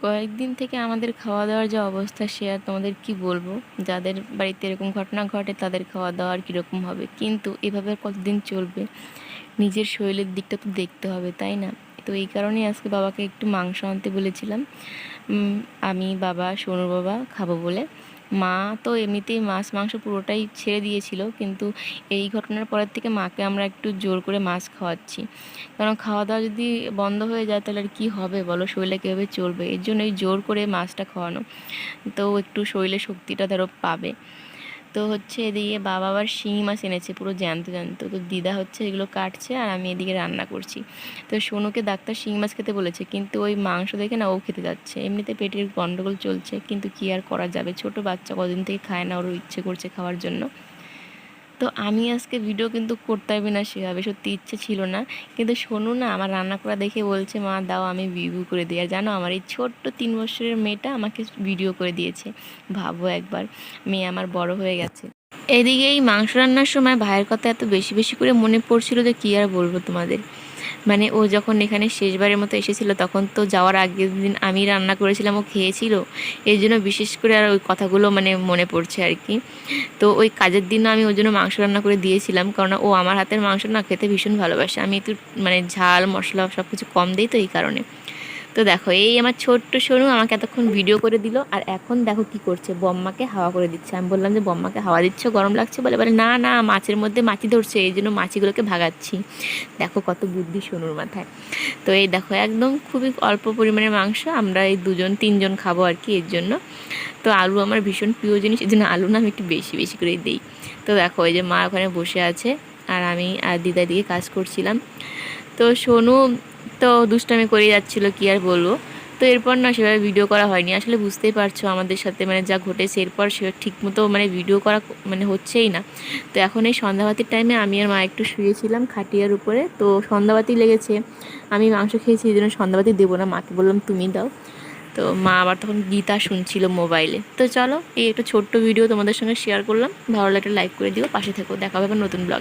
কয়েকদিন থেকে আমাদের খাওয়া দাওয়ার যে অবস্থা সে আর তোমাদের কি বলবো। যাদের বাড়িতে এরকম ঘটনা ঘটে তাদের খাওয়া দাওয়ার কীরকম হবে, কিন্তু এভাবে আর কতদিন চলবে? নিজের শরীরের দিকটা তো দেখতে হবে, তাই না? তো এই কারণেই আজকে বাবাকে একটু মাংস আনতে বলেছিলাম। আমি, বাবা, সোনুর বাবা খাবো বলে। মা তো এমনিতেই মাছ মাংস পুরোটাই ছেড়ে দিয়েছিল, কিন্তু এই ঘটনার পরের থেকে মাকে আমরা একটু জোর করে মাছ খাওয়াচ্ছি। কারণ খাওয়া দাওয়া যদি বন্ধ হয়ে যায় তাহলে আর কী হবে বলো, শরীরে কীভাবে চলবে? এর জন্য এই জোর করে মাছটা খাওয়ানো, তো একটু শরীরে শক্তিটা ধরো পাবে। তো হচ্ছে এদিকে বাবা আবার শিঙি মাছ এনেছে পুরো জ্যান্ত জ্যান্ত, তো দিদা হচ্ছে এগুলো কাটছে আর আমি এদিকে রান্না করছি। তো সোনুকে ডাক্তার শিঙি মাছ খেতে বলেছে, কিন্তু ওই মাংস দেখে না ও খেতে যাচ্ছে। এমনিতে পেটের গন্ডগোল চলছে, কিন্তু কি আর করা যাবে, ছোট বাচ্চা কদিন থেকে খায় না, ওরও ইচ্ছে করছে খাওয়ার জন্য। তো আমি আজকে ভিডিও কিন্তু করতে পারবি না সেভাবে, সত্যি ইচ্ছে ছিল না। কিন্তু শোনো না, আমার রান্না করা দেখে বলছে মা দাও আমি ভিডিও করে দিই। আর জানো, আমার এই ছোট্ট 3 বছরের মেয়েটা আমাকে ভিডিও করে দিয়েছে। ভাবো একবার, মেয়ে আমার বড় হয়ে গেছে। এদিকে এই মাংস রান্নার সময় ভাইয়ের কথা এত বেশি বেশি করে মনে পড়ছিল যে কী আর বলবো তোমাদের। মানে ও যখন এখানে শেষবারের মতো এসেছিল তখন তো যাওয়ার আগের দিন আমি রান্না করেছিলাম, ও খেয়েছিল। এই জন্য বিশেষ করে আর ওই কথাগুলো মানে মনে পড়ছে আর কি। তো ওই কাজের দিনও আমি ওই জন্য মাংস রান্না করে দিয়েছিলাম, কারণ ও আমার হাতের মাংস না খেতে ভীষণ ভালোবাসে। আমি একটু মানে ঝাল মশলা সব কিছু কম দিই, তো এই কারণে। তো দেখো, এই আমার ছোট্ট সোনু আমাকে এতক্ষণ ভিডিও করে দিল, আর এখন দেখো কি করছে, বম্মাকে হাওয়া করে দিচ্ছে। আমি বললাম যে বম্মাকে হাওয়া দিচ্ছ, গরম লাগছে বলে, বলে না না মাছের মধ্যে মাছি ধরছে, এই জন্য মাছিগুলোকে ভাগাচ্ছি। দেখো কত বুদ্ধি সোনুর মাথায়। তো এই দেখো, একদম খুবই অল্প পরিমাণে মাংস, আমরা এই 2-3 জন খাবো আর কি, এর জন্য। তো আলু আমার ভীষণ প্রিয় জিনিস, এই জন্য আলু না আমি একটু বেশি বেশি করেই দিই। তো দেখো ওই যে মা ওখানে বসে আছে, আর আমি আর দিদা দিকে কাজ করছিলাম। তো সোনু তো দুষ্টামি করে যাচ্ছিলো, কি আর বলবো। তো এরপর না সেভাবে ভিডিও করা হয়নি, আসলে বুঝতেই পারছো আমাদের সাথে মানে যা ঘটেছে। এরপর সে ঠিকমতো মানে ভিডিও করা মানে হচ্ছেই না। তো এখন এই সন্ধ্যাবাতির টাইমে আমি আর মা একটু শুয়েছিলাম খাটিয়ার উপরে, তো সন্ধ্যাবাতি লেগেছে। আমি মাংস খেয়েছি, এই জন্য সন্ধ্যাবাতি দেবো না, মাকে বললাম তুমি দাও। তো মা আবার তখন গীতা শুনছিল মোবাইলে। তো চলো, এই একটা ছোট্ট ভিডিও তোমাদের সঙ্গে শেয়ার করলাম, ভালো লাগলে লাইক করে দিও, পাশে থেকো, দেখা হবে নতুন ব্লগে।